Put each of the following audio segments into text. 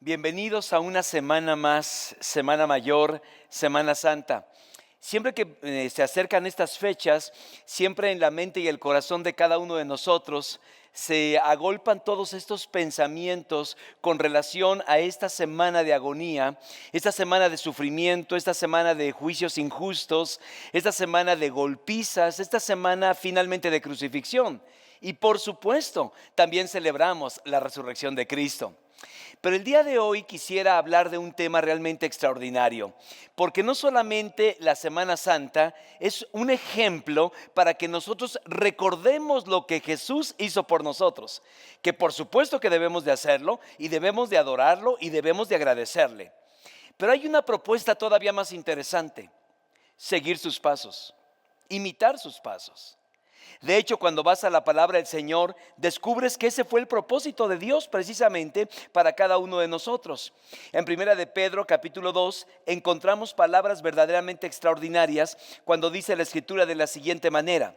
Bienvenidos a una semana más, Semana Mayor, Semana Santa. Siempre que se acercan estas fechas, siempre en la mente y el corazón de cada uno de nosotros se agolpan todos estos pensamientos con relación a esta semana de agonía, esta semana de sufrimiento, esta semana de juicios injustos, esta semana de golpizas, esta semana finalmente de crucifixión. Y por supuesto, también celebramos la resurrección de Cristo. Pero el día de hoy quisiera hablar de un tema realmente extraordinario, porque no solamente la Semana Santa es un ejemplo para que nosotros recordemos lo que Jesús hizo por nosotros, que por supuesto que debemos de hacerlo y debemos de adorarlo y debemos de agradecerle. Pero hay una propuesta todavía más interesante: seguir sus pasos, imitar sus pasos. De hecho, cuando vas a la palabra del Señor, descubres que ese fue el propósito de Dios precisamente para cada uno de nosotros. En Primera de Pedro, capítulo 2, encontramos palabras verdaderamente extraordinarias cuando dice la Escritura de la siguiente manera: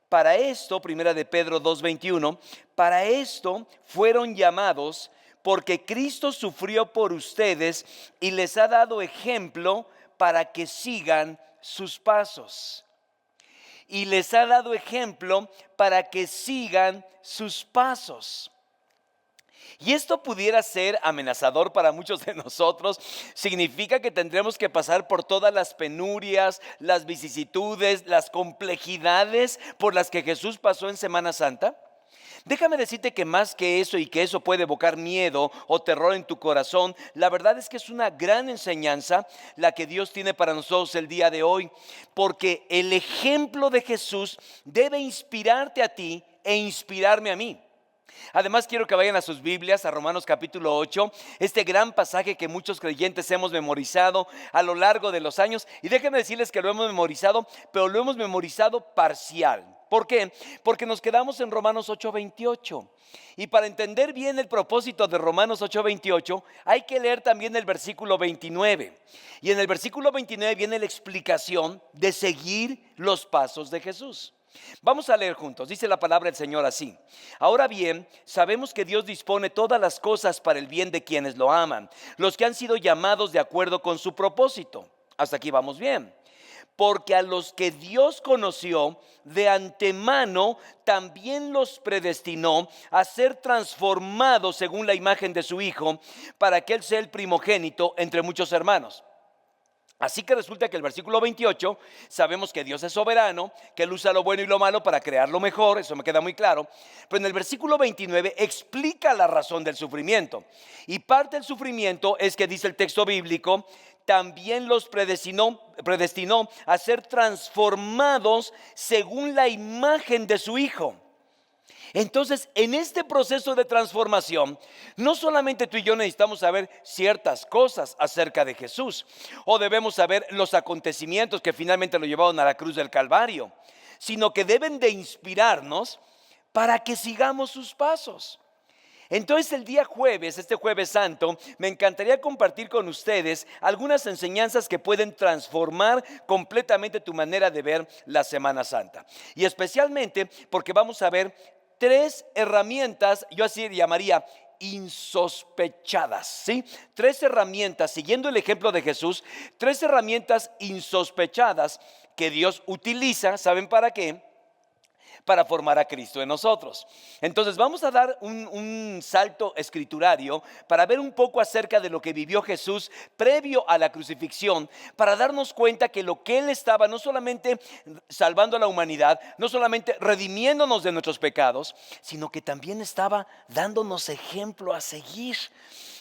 para esto, Primera de Pedro 2:21, para esto fueron llamados, porque Cristo sufrió por ustedes y les ha dado ejemplo para que sigan sus pasos. Y les ha dado ejemplo para que sigan sus pasos. Y esto pudiera ser amenazador para muchos de nosotros. Significa que tendremos que pasar por todas las penurias, las vicisitudes, las complejidades por las que Jesús pasó en Semana Santa. Déjame decirte que más que eso, y que eso puede evocar miedo o terror en tu corazón, la verdad es que es una gran enseñanza la que Dios tiene para nosotros el día de hoy, porque el ejemplo de Jesús debe inspirarte a ti e inspirarme a mí. Además, quiero que vayan a sus Biblias, a Romanos capítulo 8, este gran pasaje que muchos creyentes hemos memorizado a lo largo de los años. Y déjenme decirles que lo hemos memorizado, pero lo hemos memorizado parcial. ¿Por qué? Porque nos quedamos en Romanos 8:28. Y para entender bien el propósito de Romanos 8:28, hay que leer también el versículo 29. Y en el versículo 29 viene la explicación de seguir los pasos de Jesús. Vamos a leer juntos. Dice la palabra del Señor así: ahora bien, sabemos que Dios dispone todas las cosas para el bien de quienes lo aman, los que han sido llamados de acuerdo con su propósito. Hasta aquí vamos bien. Porque a los que Dios conoció de antemano, también los predestinó a ser transformados según la imagen de su Hijo, para que Él sea el primogénito entre muchos hermanos. Así que resulta que el versículo 28, sabemos que Dios es soberano, que Él usa lo bueno y lo malo para crear lo mejor, eso me queda muy claro. Pero en el versículo 29 explica la razón del sufrimiento. Y parte del sufrimiento es que dice el texto bíblico: también los predestinó a ser transformados según la imagen de su Hijo. Entonces, en este proceso de transformación, no solamente tú y yo necesitamos saber ciertas cosas acerca de Jesús, o debemos saber los acontecimientos que finalmente lo llevaron a la cruz del Calvario, sino que deben de inspirarnos para que sigamos sus pasos. Entonces, el día jueves, este Jueves Santo, me encantaría compartir con ustedes algunas enseñanzas que pueden transformar completamente tu manera de ver la Semana Santa. Y especialmente porque vamos a ver tres herramientas, yo así llamaría insospechadas, ¿sí? Tres herramientas, siguiendo el ejemplo de Jesús, tres herramientas insospechadas que Dios utiliza. ¿Saben para qué? Para formar a Cristo en nosotros. Entonces vamos a dar un salto escriturario para ver un poco acerca de lo que vivió Jesús previo a la crucifixión, para darnos cuenta que lo que Él estaba no solamente salvando a la humanidad, no solamente redimiéndonos de nuestros pecados, sino que también estaba dándonos ejemplo a seguir.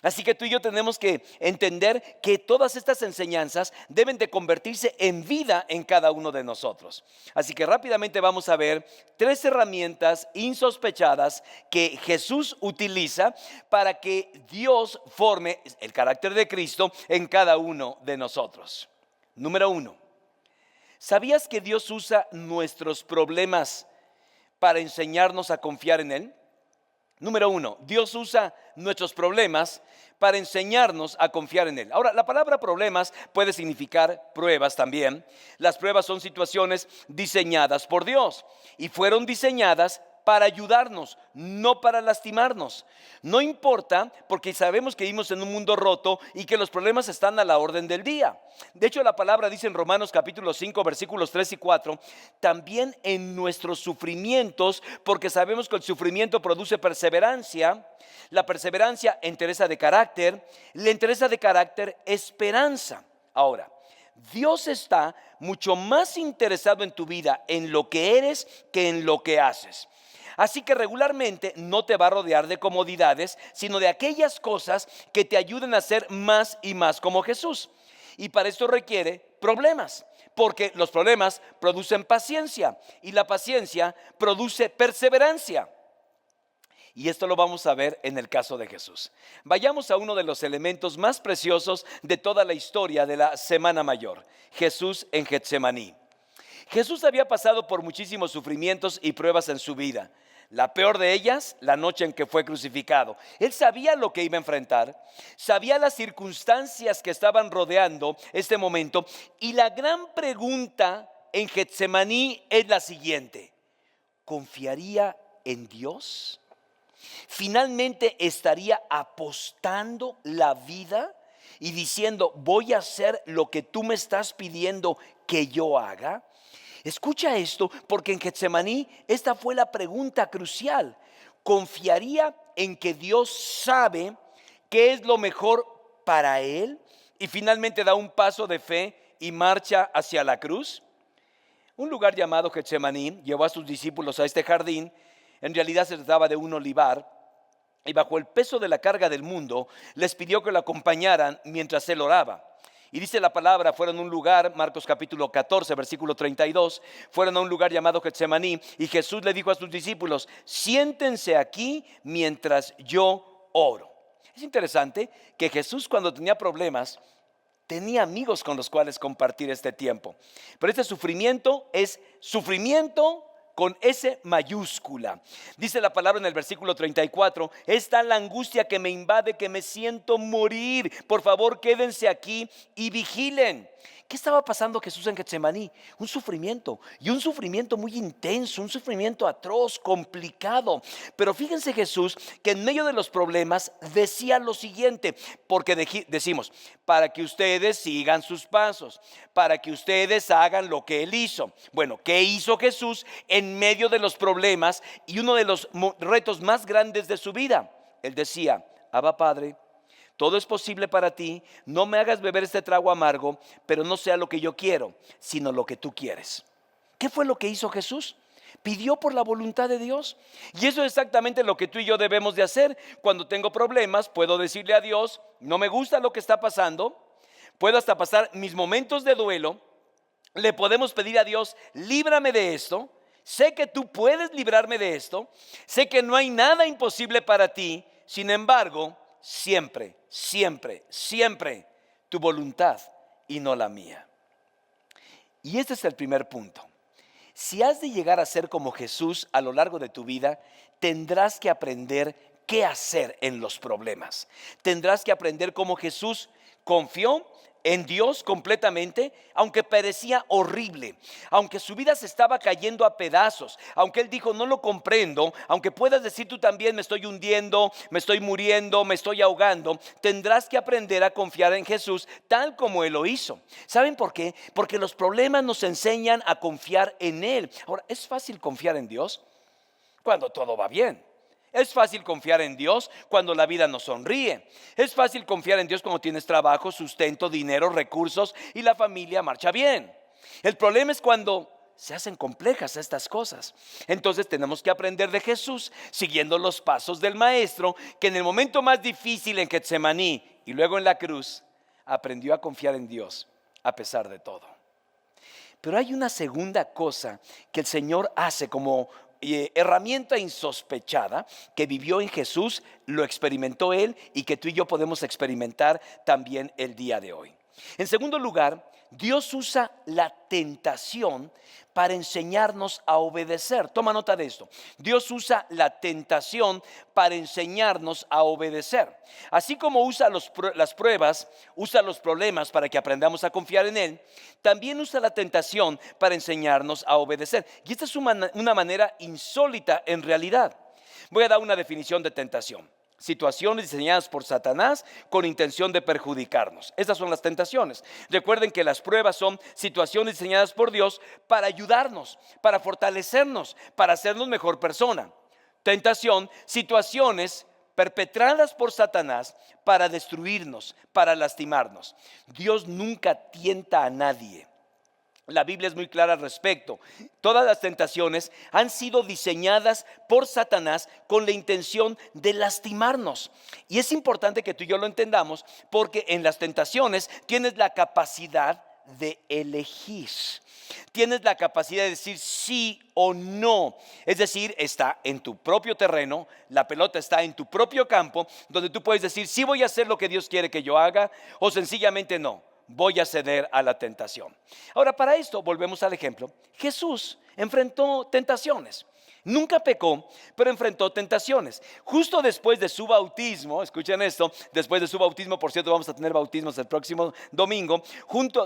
Así que tú y yo tenemos que entender que todas estas enseñanzas deben de convertirse en vida en cada uno de nosotros. Así que rápidamente vamos a ver tres herramientas insospechadas que Jesús utiliza para que Dios forme el carácter de Cristo en cada uno de nosotros. Número 1. ¿Sabías que Dios usa nuestros problemas para enseñarnos a confiar en Él? Número 1, Dios usa nuestros problemas para enseñarnos a confiar en Él. Ahora, la palabra problemas puede significar pruebas también. Las pruebas son situaciones diseñadas por Dios y fueron diseñadas para ayudarnos, no para lastimarnos. No importa, porque sabemos que vivimos en un mundo roto y que los problemas están a la orden del día. De hecho, la palabra dice en Romanos capítulo 5, versículos 3 y 4, también en nuestros sufrimientos, porque sabemos que el sufrimiento produce perseverancia, la perseverancia entereza de carácter, la entereza de carácter esperanza. Ahora, Dios está mucho más interesado en tu vida, en lo que eres, que en lo que haces. Así que regularmente no te va a rodear de comodidades, sino de aquellas cosas que te ayuden a ser más y más como Jesús. Y para esto requiere problemas, porque los problemas producen paciencia y la paciencia produce perseverancia. Y esto lo vamos a ver en el caso de Jesús. Vayamos a uno de los elementos más preciosos de toda la historia de la Semana Mayor, Jesús en Getsemaní. Jesús había pasado por muchísimos sufrimientos y pruebas en su vida. La peor de ellas, la noche en que fue crucificado. Él sabía lo que iba a enfrentar, sabía las circunstancias que estaban rodeando este momento. Y la gran pregunta en Getsemaní es la siguiente: ¿confiaría en Dios? Finalmente estaría apostando la vida y diciendo, voy a hacer lo que tú me estás pidiendo que yo haga. Escucha esto, porque en Getsemaní esta fue la pregunta crucial. ¿Confiaría en que Dios sabe qué es lo mejor para él? Y finalmente da un paso de fe y marcha hacia la cruz. Un lugar llamado Getsemaní llevó a sus discípulos a este jardín. En realidad se trataba de un olivar, y bajo el peso de la carga del mundo les pidió que lo acompañaran mientras él oraba. Y dice la palabra, fueron a un lugar, Marcos capítulo 14, versículo 32, fueron a un lugar llamado Getsemaní, y Jesús le dijo a sus discípulos, siéntense aquí mientras yo oro. Es interesante que Jesús, cuando tenía problemas, tenía amigos con los cuales compartir este tiempo. Pero este sufrimiento es sufrimiento con S mayúscula. Dice la palabra en el versículo 34, es tal la angustia que me invade que me siento morir. Por favor, quédense aquí y vigilen. ¿Qué estaba pasando Jesús en Getsemaní? Un sufrimiento, y un sufrimiento muy intenso, un sufrimiento atroz, complicado. Pero fíjense Jesús que en medio de los problemas decía lo siguiente, porque decimos, para que ustedes sigan sus pasos, para que ustedes hagan lo que Él hizo. Bueno, ¿qué hizo Jesús en medio de los problemas y uno de los retos más grandes de su vida? Él decía, Abba Padre, todo es posible para ti, no me hagas beber este trago amargo, pero no sea lo que yo quiero, sino lo que tú quieres. ¿Qué fue lo que hizo Jesús? Pidió por la voluntad de Dios. Y eso es exactamente lo que tú y yo debemos de hacer. Cuando tengo problemas, puedo decirle a Dios, no me gusta lo que está pasando, puedo hasta pasar mis momentos de duelo, le podemos pedir a Dios, líbrame de esto, sé que tú puedes librarme de esto, sé que no hay nada imposible para ti, sin embargo, siempre, siempre, siempre tu voluntad y no la mía. Y este es el primer punto. Si has de llegar a ser como Jesús a lo largo de tu vida, tendrás que aprender qué hacer en los problemas. Tendrás que aprender cómo Jesús confió en Dios completamente, aunque parecía horrible, aunque su vida se estaba cayendo a pedazos, aunque Él dijo, no lo comprendo, aunque puedas decir tú también, me estoy hundiendo, me estoy muriendo, me estoy ahogando, tendrás que aprender a confiar en Jesús tal como Él lo hizo. ¿Saben por qué? Porque los problemas nos enseñan a confiar en Él. Ahora, ¿es fácil confiar en Dios cuando todo va bien? Es fácil confiar en Dios cuando la vida nos sonríe. Es fácil confiar en Dios cuando tienes trabajo, sustento, dinero, recursos y la familia marcha bien. El problema es cuando se hacen complejas estas cosas. Entonces tenemos que aprender de Jesús, siguiendo los pasos del Maestro, que en el momento más difícil en Getsemaní y luego en la cruz, aprendió a confiar en Dios a pesar de todo. Pero hay una segunda cosa que el Señor hace como herramienta insospechada que vivió en Jesús, lo experimentó Él y que tú y yo podemos experimentar también el día de hoy. En segundo lugar, Dios usa la tentación para enseñarnos a obedecer. Toma nota de esto. Dios usa la tentación para enseñarnos a obedecer. Así como usa las pruebas, usa los problemas para que aprendamos a confiar en Él, también usa la tentación para enseñarnos a obedecer. Y esta es una manera insólita en realidad. Voy a dar una definición de tentación. Situaciones diseñadas por Satanás con intención de perjudicarnos. Estas son las tentaciones. Recuerden que las pruebas son situaciones diseñadas por Dios para ayudarnos, para fortalecernos, para hacernos mejor persona. Tentación, situaciones perpetradas por Satanás para destruirnos, para lastimarnos. Dios nunca tienta a nadie. La Biblia es muy clara al respecto. Todas las tentaciones han sido diseñadas por Satanás con la intención de lastimarnos. Y es importante que tú y yo lo entendamos, porque en las tentaciones tienes la capacidad de elegir. Tienes la capacidad de decir sí o no. Es decir, está en tu propio terreno, la pelota está en tu propio campo, donde tú puedes decir sí voy a hacer lo que Dios quiere que yo haga, o sencillamente no, voy a ceder a la tentación. Ahora, para esto volvemos al ejemplo. Jesús enfrentó tentaciones. Nunca pecó, pero enfrentó tentaciones. Justo después de su bautismo, escuchen esto, después de su bautismo, por cierto, vamos a tener bautismos el próximo domingo.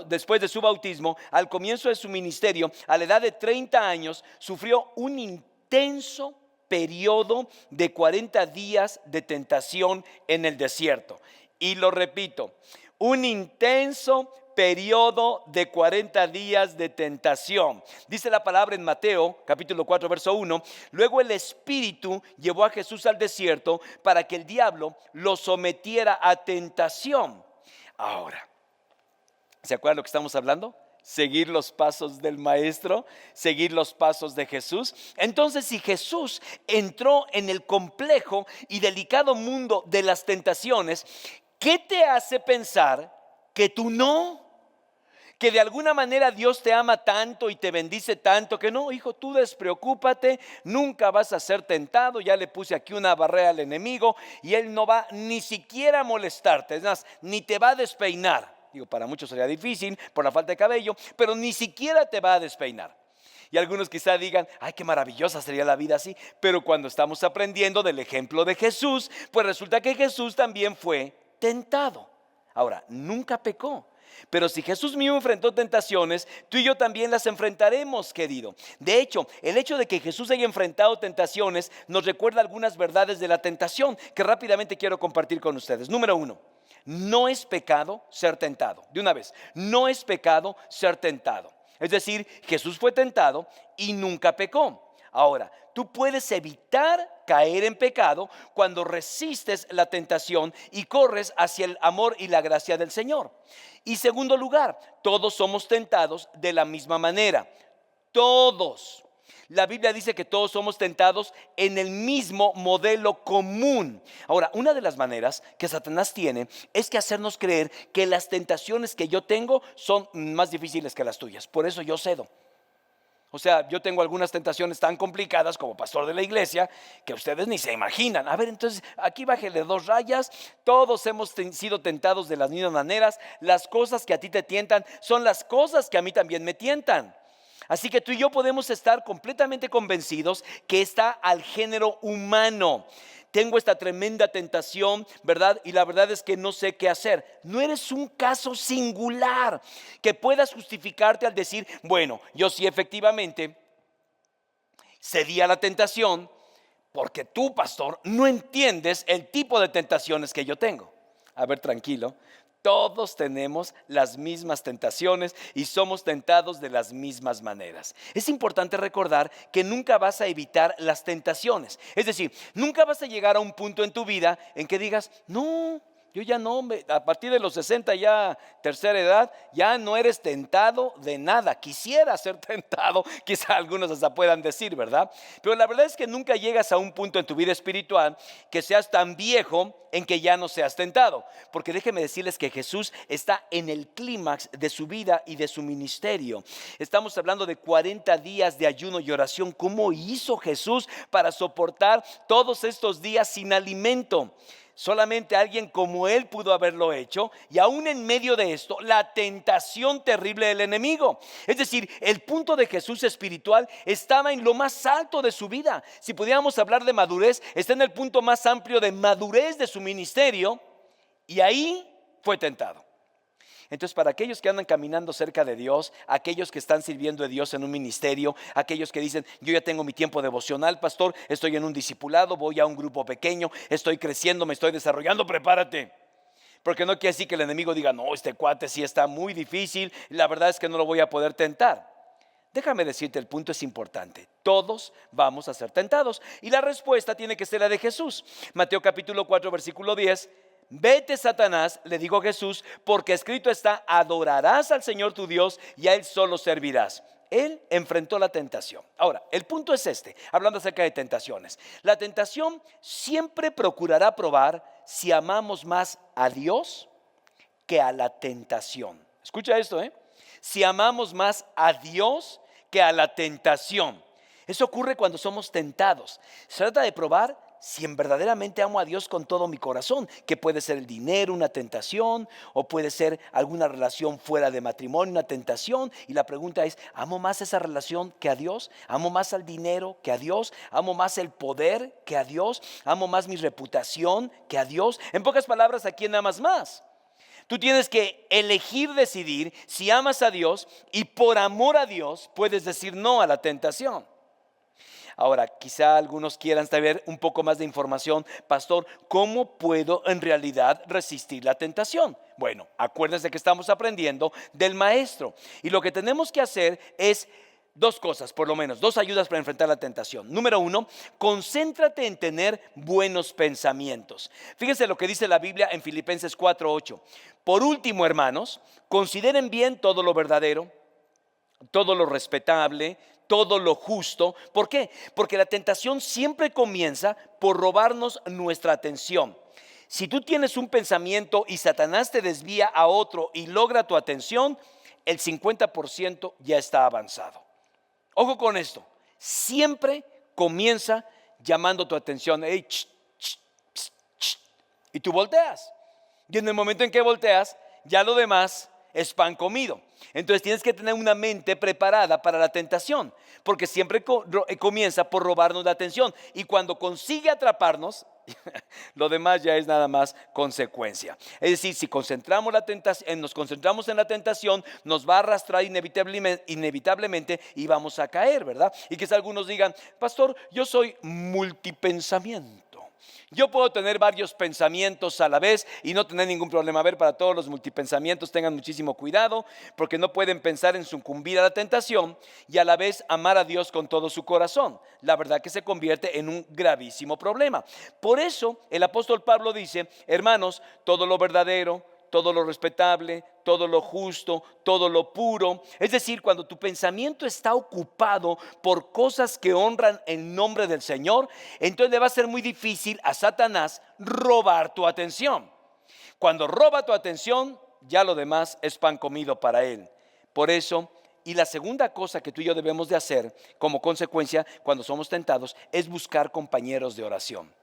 Después de su bautismo, al comienzo de su ministerio, a la edad de 30 años, sufrió un intenso periodo de 40 días de tentación en el desierto. Y lo repito, un intenso periodo de 40 días de tentación. Dice la palabra en Mateo capítulo 4 verso 1. Luego el Espíritu llevó a Jesús al desierto para que el diablo lo sometiera a tentación. Ahora, ¿se acuerdan lo que estamos hablando? Seguir los pasos del maestro, seguir los pasos de Jesús. Entonces, si Jesús entró en el complejo y delicado mundo de las tentaciones, ¿qué te hace pensar que tú no? Que de alguna manera Dios te ama tanto y te bendice tanto que no, hijo, tú despreocúpate, nunca vas a ser tentado. Ya le puse aquí una barrera al enemigo y él no va ni siquiera a molestarte, es más, ni te va a despeinar. Digo, para muchos sería difícil por la falta de cabello, pero ni siquiera te va a despeinar. Y algunos quizá digan, ay, qué maravillosa sería la vida así. Pero cuando estamos aprendiendo del ejemplo de Jesús, pues resulta que Jesús también fue tentado. Ahora, nunca pecó. Pero si Jesús mismo enfrentó tentaciones, tú y yo también las enfrentaremos, querido. De hecho, el hecho de que Jesús haya enfrentado tentaciones nos recuerda algunas verdades de la tentación que rápidamente quiero compartir con ustedes. Número 1, no es pecado ser tentado. De una vez, no es pecado ser tentado. Es decir, Jesús fue tentado y nunca pecó. Ahora, tú puedes evitar caer en pecado cuando resistes la tentación y corres hacia el amor y la gracia del Señor. Y segundo lugar, todos somos tentados de la misma manera. Todos. La Biblia dice que todos somos tentados en el mismo modelo común. Ahora, una de las maneras que Satanás tiene es que hacernos creer que las tentaciones que yo tengo son más difíciles que las tuyas. Por eso yo cedo. O sea, yo tengo algunas tentaciones tan complicadas como pastor de la iglesia que ustedes ni se imaginan. A ver, entonces aquí bájele 2 rayas. Todos hemos sido tentados de las mismas maneras. Las cosas que a ti te tientan son las cosas que a mí también me tientan. Así que tú y yo podemos estar completamente convencidos que está al género humano. Tengo esta tremenda tentación, ¿verdad? Y la verdad es que no sé qué hacer. No eres un caso singular que puedas justificarte al decir, bueno, yo sí efectivamente cedí a la tentación porque tú, pastor, no entiendes el tipo de tentaciones que yo tengo. A ver, tranquilo. Todos tenemos las mismas tentaciones y somos tentados de las mismas maneras. Es importante recordar que nunca vas a evitar las tentaciones. Es decir, nunca vas a llegar a un punto en tu vida en que digas, no, yo ya no, a partir de los 60 ya tercera edad, ya no eres tentado de nada. Quisiera ser tentado, quizá algunos hasta puedan decir, ¿verdad? Pero la verdad es que nunca llegas a un punto en tu vida espiritual que seas tan viejo en que ya no seas tentado. Porque déjenme decirles que Jesús está en el clímax de su vida y de su ministerio. Estamos hablando de 40 días de ayuno y oración. ¿Cómo hizo Jesús para soportar todos estos días sin alimento? Solamente alguien como él pudo haberlo hecho, y aún en medio de esto, la tentación terrible del enemigo. Es decir, el punto de Jesús espiritual estaba en lo más alto de su vida. Si pudiéramos hablar de madurez, está en el punto más amplio de madurez de su ministerio, y ahí fue tentado. Entonces, para aquellos que andan caminando cerca de Dios, aquellos que están sirviendo a Dios en un ministerio, aquellos que dicen, yo ya tengo mi tiempo devocional, pastor, estoy en un discipulado, voy a un grupo pequeño, estoy creciendo, me estoy desarrollando, prepárate. Porque no quiere decir que el enemigo diga, no, este cuate sí está muy difícil, la verdad es que no lo voy a poder tentar. Déjame decirte, el punto es importante. Todos vamos a ser tentados. Y la respuesta tiene que ser la de Jesús. Mateo capítulo 4, versículo 10. Vete, Satanás, le dijo Jesús, porque escrito está, adorarás al Señor tu Dios y a Él solo servirás. Él enfrentó la tentación. Ahora, el punto es este, hablando acerca de tentaciones. La tentación siempre procurará probar si amamos más a Dios que a la tentación. Escucha esto, si amamos más a Dios que a la tentación. Eso ocurre cuando somos tentados. Se trata de probar si verdaderamente amo a Dios con todo mi corazón, que puede ser el dinero, una tentación, o puede ser alguna relación fuera de matrimonio, una tentación. Y la pregunta es, ¿amo más esa relación que a Dios? ¿Amo más al dinero que a Dios? ¿Amo más el poder que a Dios? ¿Amo más mi reputación que a Dios? En pocas palabras, ¿a quién amas más? Tú tienes que elegir decidir si amas a Dios, y por amor a Dios puedes decir no a la tentación. Ahora, quizá algunos quieran saber un poco más de información. Pastor, ¿cómo puedo en realidad resistir la tentación? Bueno, acuérdense que estamos aprendiendo del maestro. Y lo que tenemos que hacer es dos cosas, por lo menos, dos ayudas para enfrentar la tentación. Número uno, concéntrate en tener buenos pensamientos. Fíjense lo que dice la Biblia en Filipenses 4:8. Por último, hermanos, consideren bien todo lo verdadero, todo lo respetable, todo lo justo. ¿Por qué? Porque la tentación siempre comienza por robarnos nuestra atención. Si tú tienes un pensamiento y Satanás te desvía a otro y logra tu atención, el 50% ya está avanzado. Ojo con esto, siempre comienza llamando tu atención. Hey, y tú volteas. Y en el momento en que volteas, ya lo demás es pan comido. Entonces tienes que tener una mente preparada para la tentación, porque siempre comienza por robarnos la atención, y cuando consigue atraparnos, lo demás ya es nada más consecuencia. Es decir, si nos concentramos en la tentación, nos va a arrastrar inevitablemente y vamos a caer, ¿verdad? Y quizá algunos digan, pastor, yo soy multipensamiento. Yo puedo tener varios pensamientos a la vez y no tener ningún problema. A ver, para todos los multipensamientos, tengan muchísimo cuidado, porque no pueden pensar en sucumbir a la tentación y a la vez amar a Dios con todo su corazón. La verdad que se convierte en un gravísimo problema. Por eso el apóstol Pablo dice, hermanos, todo lo verdadero, todo lo respetable, todo lo justo, todo lo puro. Es decir, cuando tu pensamiento está ocupado por cosas que honran el nombre del Señor, entonces le va a ser muy difícil a Satanás robar tu atención. Cuando roba tu atención, ya lo demás es pan comido para él. Por eso, y la segunda cosa que tú y yo debemos de hacer como consecuencia cuando somos tentados, es buscar compañeros de oración.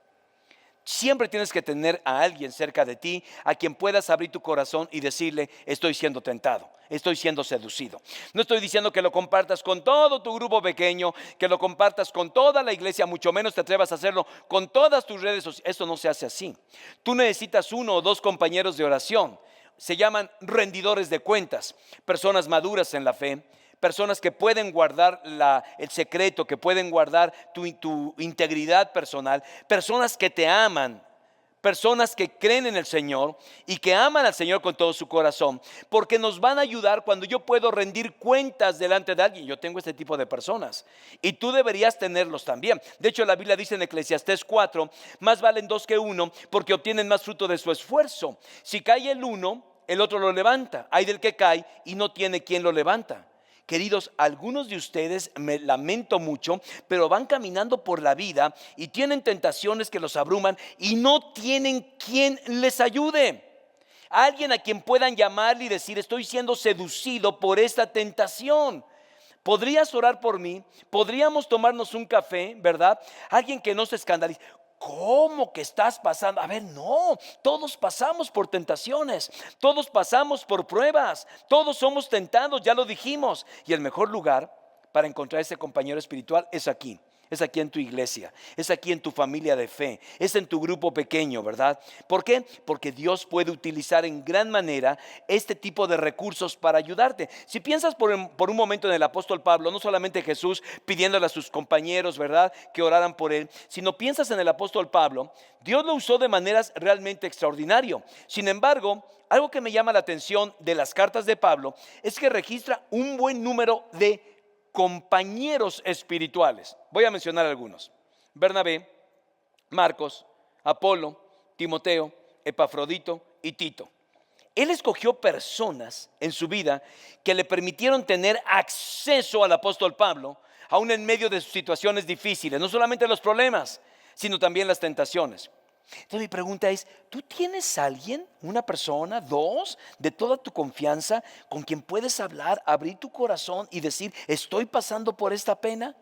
Siempre tienes que tener a alguien cerca de ti a quien puedas abrir tu corazón y decirle, estoy siendo tentado, estoy siendo seducido. No estoy diciendo que lo compartas con todo tu grupo pequeño, que lo compartas con toda la iglesia, mucho menos te atrevas a hacerlo con todas tus redes sociales. Esto no se hace así. Tú necesitas uno o dos compañeros de oración. Se llaman rendidores de cuentas, personas maduras en la fe, personas que pueden guardar el secreto, que pueden guardar tu integridad personal, personas que te aman, personas que creen en el Señor y que aman al Señor con todo su corazón, porque nos van a ayudar cuando yo puedo rendir cuentas delante de alguien. Yo tengo este tipo de personas y tú deberías tenerlos también. De hecho, la Biblia dice en Eclesiastés 4, más valen dos que uno, porque obtienen más fruto de su esfuerzo. Si cae el uno, el otro lo levanta. Hay del que cae y no tiene quien lo levanta. Queridos, algunos de ustedes, me lamento mucho, pero van caminando por la vida y tienen tentaciones que los abruman y no tienen quien les ayude. Alguien a quien puedan llamarle y decir, estoy siendo seducido por esta tentación. ¿Podrías orar por mí? ¿Podríamos tomarnos un café, verdad? Alguien que no se escandalice. ¿cómo que estás pasando? A ver, no, todos pasamos por tentaciones, todos pasamos por pruebas, todos somos tentados, ya lo dijimos. Y el mejor lugar para encontrar ese compañero espiritual es aquí. Es aquí en tu iglesia, es aquí en tu familia de fe, es en tu grupo pequeño, ¿verdad? ¿Por qué? Porque Dios puede utilizar en gran manera este tipo de recursos para ayudarte. Si piensas por un momento en el apóstol Pablo, no solamente Jesús pidiéndole a sus compañeros, ¿verdad?, que oraran por él, sino piensas en el apóstol Pablo, Dios lo usó de maneras realmente extraordinarias. Sin embargo, algo que me llama la atención de las cartas de Pablo es que registra un buen número de compañeros espirituales. Voy a mencionar algunos: Bernabé, Marcos, Apolo, Timoteo, Epafrodito y Tito. Él escogió personas en su vida que le permitieron tener acceso al apóstol Pablo, aún en medio de sus situaciones difíciles, no solamente los problemas, sino también las tentaciones. Entonces mi pregunta es, ¿tú tienes a alguien, una persona, dos, de toda tu confianza, con quien puedes hablar, abrir tu corazón y decir, estoy pasando por esta pena?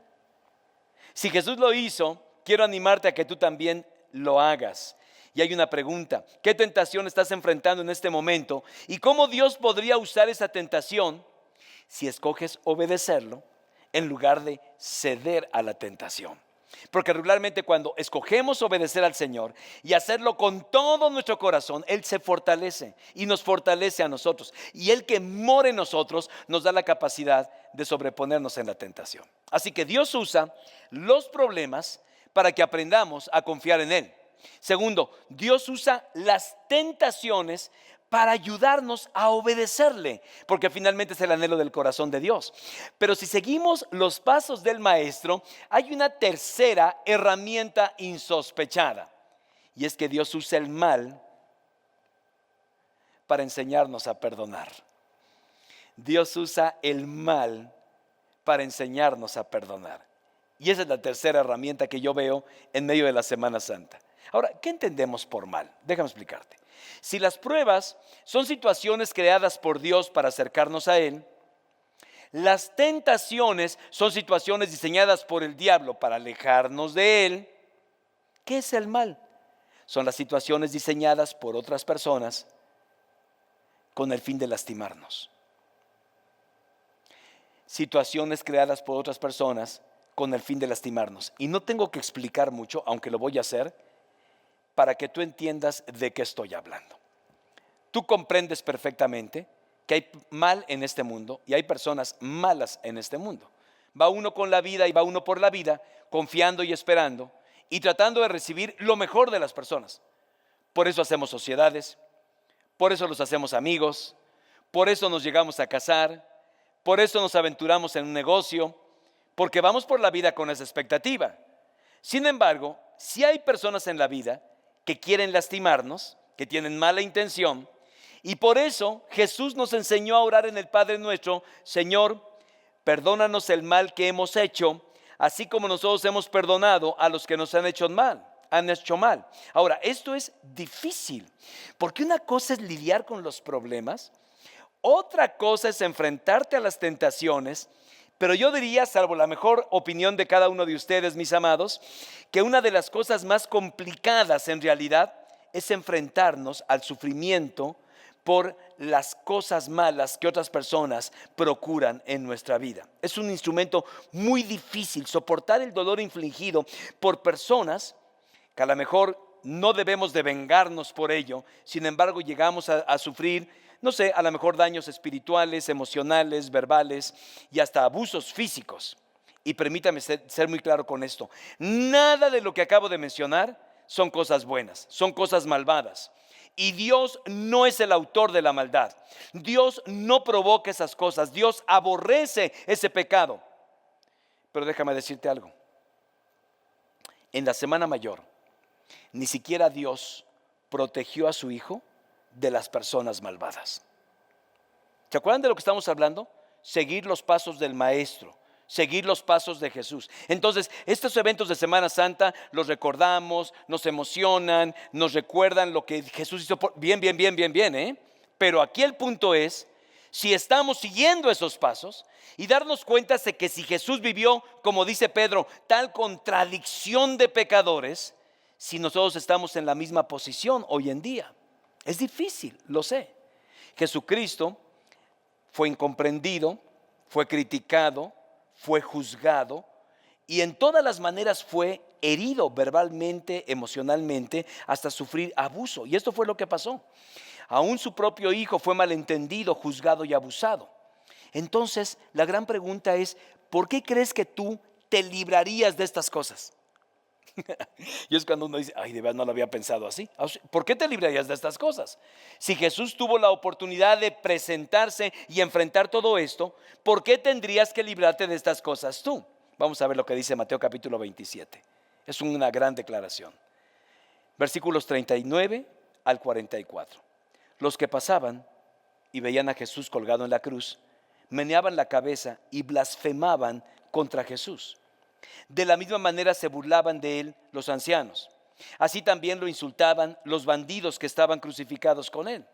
Si Jesús lo hizo, quiero animarte a que tú también lo hagas. Y hay una pregunta: ¿qué tentación estás enfrentando en este momento? ¿Y cómo Dios podría usar esa tentación si escoges obedecerlo en lugar de ceder a la tentación? Porque regularmente cuando escogemos obedecer al Señor y hacerlo con todo nuestro corazón, Él se fortalece y nos fortalece a nosotros. Y Él que mora en nosotros nos da la capacidad de sobreponernos en la tentación. Así que Dios usa los problemas para que aprendamos a confiar en Él. Segundo, Dios usa las tentaciones para ayudarnos a obedecerle, porque finalmente es el anhelo del corazón de Dios. Pero si seguimos los pasos del maestro, hay una tercera herramienta insospechada, y es que Dios usa el mal para enseñarnos a perdonar. Dios usa el mal para enseñarnos a perdonar. Y esa es la tercera herramienta que yo veo en medio de la Semana Santa. Ahora, ¿qué entendemos por mal? Déjame explicarte. Si las pruebas son situaciones creadas por Dios para acercarnos a Él, las tentaciones son situaciones diseñadas por el diablo para alejarnos de Él. ¿Qué es el mal? Son las situaciones diseñadas por otras personas con el fin de lastimarnos. Situaciones creadas por otras personas con el fin de lastimarnos. Y no tengo que explicar mucho, aunque lo voy a hacer, para que tú entiendas de qué estoy hablando. Tú comprendes perfectamente que hay mal en este mundo y hay personas malas en este mundo. Va uno con la vida y va uno por la vida confiando y esperando y tratando de recibir lo mejor de las personas. Por eso hacemos sociedades, por eso los hacemos amigos, por eso nos llegamos a casar, por eso nos aventuramos en un negocio, porque vamos por la vida con esa expectativa. Sin embargo, si hay personas en la vida que quieren lastimarnos, que tienen mala intención, y por eso Jesús nos enseñó a orar en el Padre Nuestro: Señor, perdónanos el mal que hemos hecho, así como nosotros hemos perdonado a los que nos han hecho mal. Ahora, esto es difícil, porque una cosa es lidiar con los problemas, otra cosa es enfrentarte a las tentaciones. Pero yo diría, salvo la mejor opinión de cada uno de ustedes, mis amados, que una de las cosas más complicadas en realidad es enfrentarnos al sufrimiento por las cosas malas que otras personas procuran en nuestra vida. Es un instrumento muy difícil soportar el dolor infligido por personas que a lo mejor no debemos de vengarnos por ello. Sin embargo, llegamos a sufrir, no sé, a lo mejor daños espirituales, emocionales, verbales y hasta abusos físicos. Y permítame ser muy claro con esto: nada de lo que acabo de mencionar son cosas buenas, son cosas malvadas. Y Dios no es el autor de la maldad. Dios no provoca esas cosas. Dios aborrece ese pecado. Pero déjame decirte algo: en la Semana Mayor, ni siquiera Dios protegió a su Hijo de las personas malvadas. ¿Se acuerdan de lo que estamos hablando? Seguir los pasos del Maestro, seguir los pasos de Jesús. Entonces, estos eventos de Semana Santa los recordamos, nos emocionan, nos recuerdan lo que Jesús hizo. Bien, ¿eh? Pero aquí el punto es, si estamos siguiendo esos pasos y darnos cuenta de que si Jesús vivió, como dice Pedro, tal contradicción de pecadores, si nosotros estamos en la misma posición hoy en día? Es difícil, lo sé. Jesucristo fue incomprendido, fue criticado, fue juzgado y en todas las maneras fue herido verbalmente, emocionalmente, hasta sufrir abuso. Y esto fue lo que pasó. Aún su propio hijo fue malentendido, juzgado y abusado. Entonces, la gran pregunta es, ¿por qué crees que tú te librarías de estas cosas? Y es cuando uno dice, ay, de verdad no lo había pensado así. ¿Por qué te librarías de estas cosas? Si Jesús tuvo la oportunidad de presentarse y enfrentar todo esto, ¿por qué tendrías que librarte de estas cosas tú? Vamos a ver lo que dice Mateo capítulo 27. Es una gran declaración. Versículos 39 al 44. Los que pasaban y veían a Jesús colgado en la cruz, meneaban la cabeza y blasfemaban contra Jesús. De la misma manera se burlaban de él los ancianos. Así también lo insultaban los bandidos que estaban crucificados con él.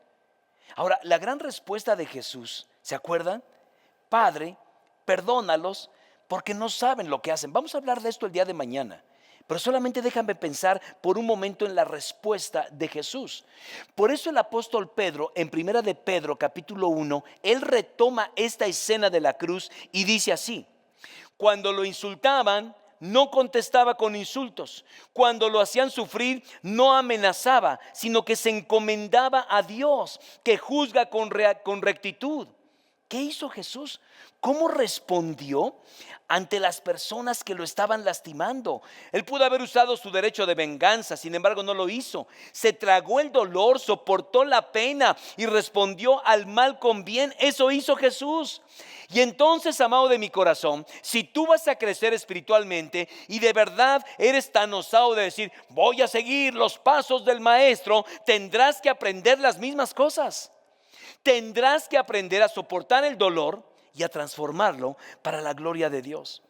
Ahora, la gran respuesta de Jesús, ¿se acuerdan? Padre, perdónalos porque no saben lo que hacen. Vamos a hablar de esto el día de mañana. Pero solamente déjame pensar por un momento en la respuesta de Jesús. Por eso el apóstol Pedro, en primera de Pedro capítulo 1, él retoma esta escena de la cruz y dice así: cuando lo insultaban, no contestaba con insultos. Cuando lo hacían sufrir, no amenazaba, sino que se encomendaba a Dios, que juzga con rectitud. ¿Qué hizo Jesús? ¿Cómo respondió ante las personas que lo estaban lastimando? Él pudo haber usado su derecho de venganza, sin embargo no lo hizo. Se tragó el dolor, soportó la pena y respondió al mal con bien. Eso hizo Jesús. Y entonces, amado de mi corazón, si tú vas a crecer espiritualmente y de verdad eres tan osado de decir, voy a seguir los pasos del maestro, tendrás que aprender las mismas cosas. Tendrás que aprender a soportar el dolor y a transformarlo para la gloria de Dios.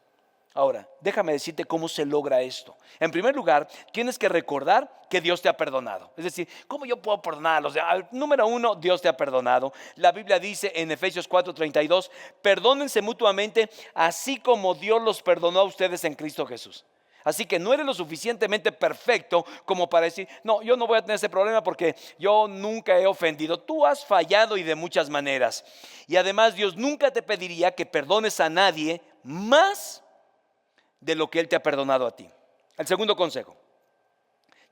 Ahora, déjame decirte cómo se logra esto. En primer lugar, tienes que recordar que Dios te ha perdonado. Es decir, ¿cómo yo puedo perdonarlos? Número uno, Dios te ha perdonado. La Biblia dice en Efesios 4:32, perdónense mutuamente, así como Dios los perdonó a ustedes en Cristo Jesús. Así que no eres lo suficientemente perfecto como para decir, no, yo no voy a tener ese problema porque yo nunca he ofendido. Tú has fallado y de muchas maneras. Y además Dios nunca te pediría que perdones a nadie más de lo que Él te ha perdonado a ti. El segundo consejo.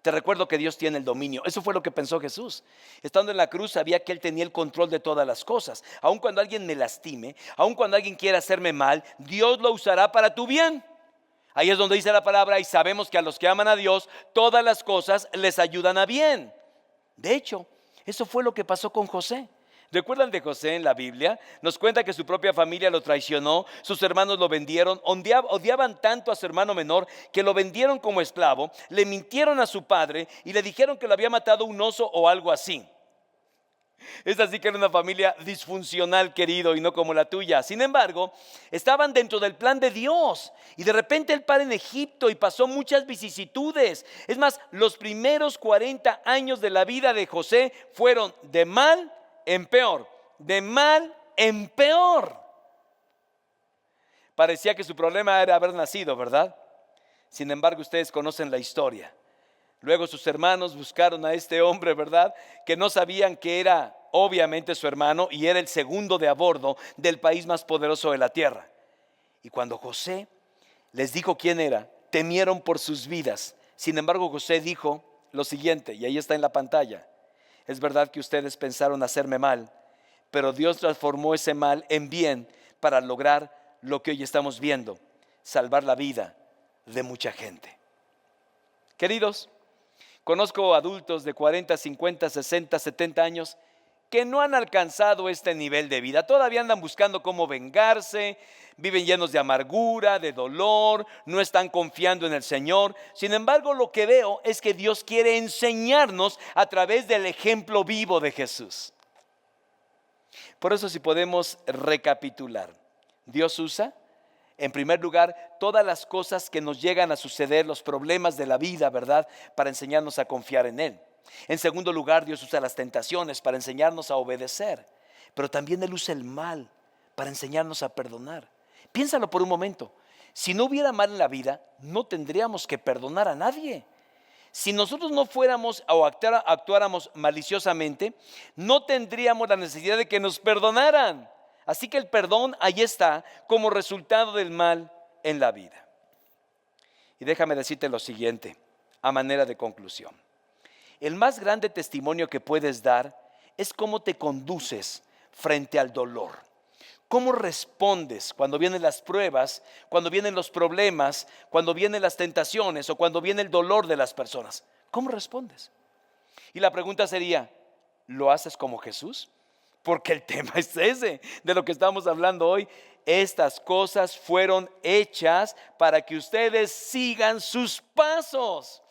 Te recuerdo que Dios tiene el dominio. Eso fue lo que pensó Jesús. Estando en la cruz sabía que Él tenía el control de todas las cosas. Aun cuando alguien me lastime, aun cuando alguien quiera hacerme mal, Dios lo usará para tu bien. Ahí es donde dice la palabra, y sabemos que a los que aman a Dios, todas las cosas les ayudan a bien. De hecho, eso fue lo que pasó con José. ¿Recuerdan de José en la Biblia? Nos cuenta que su propia familia lo traicionó, sus hermanos lo vendieron, odiaban tanto a su hermano menor que lo vendieron como esclavo, le mintieron a su padre y le dijeron que lo había matado un oso o algo así. Es así que era una familia disfuncional, querido, y no como la tuya. Sin embargo, estaban dentro del plan de Dios. Y de repente él para en Egipto y pasó muchas vicisitudes. Es más, los primeros 40 años de la vida de José fueron de mal en peor. De mal en peor. Parecía que su problema era haber nacido, ¿verdad? Sin embargo, ustedes conocen la historia. Luego sus hermanos buscaron a este hombre, ¿verdad? Que no sabían que era obviamente su hermano y era el segundo de a bordo del país más poderoso de la tierra. Y cuando José les dijo quién era, temieron por sus vidas. Sin embargo, José dijo lo siguiente, y ahí está en la pantalla. Es verdad que ustedes pensaron hacerme mal, pero Dios transformó ese mal en bien para lograr lo que hoy estamos viendo, salvar la vida de mucha gente. Queridos, conozco adultos de 40, 50, 60, 70 años que no han alcanzado este nivel de vida. Todavía andan buscando cómo vengarse, viven llenos de amargura, de dolor, no están confiando en el Señor. Sin embargo, lo que veo es que Dios quiere enseñarnos a través del ejemplo vivo de Jesús. Por eso, si podemos recapitular, Dios usa, en primer lugar, todas las cosas que nos llegan a suceder, los problemas de la vida, ¿verdad?, para enseñarnos a confiar en Él. En segundo lugar, Dios usa las tentaciones para enseñarnos a obedecer. Pero también Él usa el mal para enseñarnos a perdonar. Piénsalo por un momento. Si no hubiera mal en la vida, no tendríamos que perdonar a nadie. Si nosotros no fuéramos o actuáramos maliciosamente, no tendríamos la necesidad de que nos perdonaran. Así que el perdón ahí está como resultado del mal en la vida. Y déjame decirte lo siguiente, a manera de conclusión. El más grande testimonio que puedes dar es cómo te conduces frente al dolor. ¿Cómo respondes cuando vienen las pruebas, cuando vienen los problemas, cuando vienen las tentaciones o cuando viene el dolor de las personas? ¿Cómo respondes? Y la pregunta sería, ¿lo haces como Jesús? Porque el tema es ese, de lo que estamos hablando hoy. Estas cosas fueron hechas para que ustedes sigan sus pasos.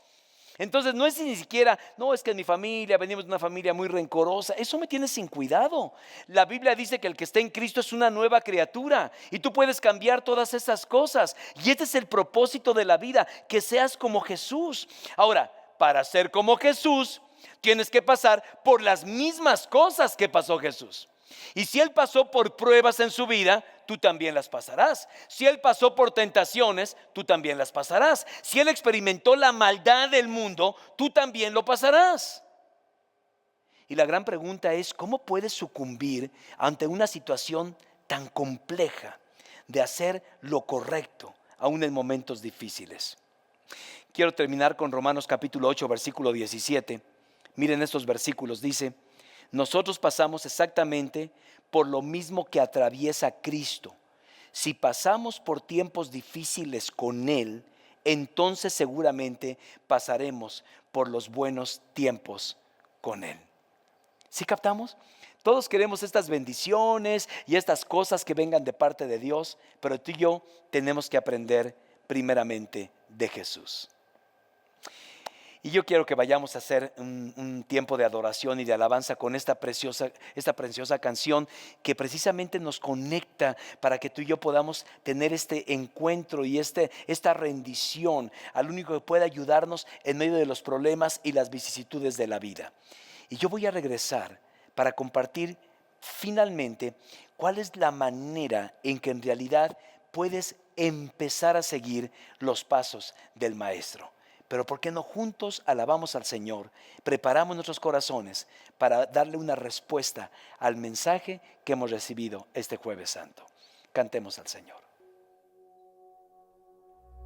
Entonces no es ni siquiera, no, es que en mi familia, venimos de una familia muy rencorosa. Eso me tiene sin cuidado. La Biblia dice que el que está en Cristo es una nueva criatura y tú puedes cambiar todas esas cosas. Y este es el propósito de la vida, que seas como Jesús. Ahora, para ser como Jesús, tienes que pasar por las mismas cosas que pasó Jesús. Y si Él pasó por pruebas en su vida, tú también las pasarás. Si Él pasó por tentaciones, tú también las pasarás. Si Él experimentó la maldad del mundo, tú también lo pasarás. Y la gran pregunta es, ¿cómo puedes sucumbir ante una situación tan compleja de hacer lo correcto, aún en momentos difíciles? Quiero terminar con Romanos capítulo 8, versículo 17. Miren estos versículos, dice: nosotros pasamos exactamente por lo mismo que atraviesa Cristo. Si pasamos por tiempos difíciles con Él, entonces seguramente pasaremos por los buenos tiempos con Él. ¿Sí captamos? Todos queremos estas bendiciones y estas cosas que vengan de parte de Dios, pero tú y yo tenemos que aprender primeramente de Jesús. Y yo quiero que vayamos a hacer un tiempo de adoración y de alabanza con esta preciosa canción que precisamente nos conecta para que tú y yo podamos tener este encuentro y esta rendición al único que puede ayudarnos en medio de los problemas y las vicisitudes de la vida. Y yo voy a regresar para compartir finalmente cuál es la manera en que en realidad puedes empezar a seguir los pasos del Maestro. Pero ¿por qué no juntos alabamos al Señor? Preparamos nuestros corazones para darle una respuesta al mensaje que hemos recibido este Jueves Santo. Cantemos al Señor.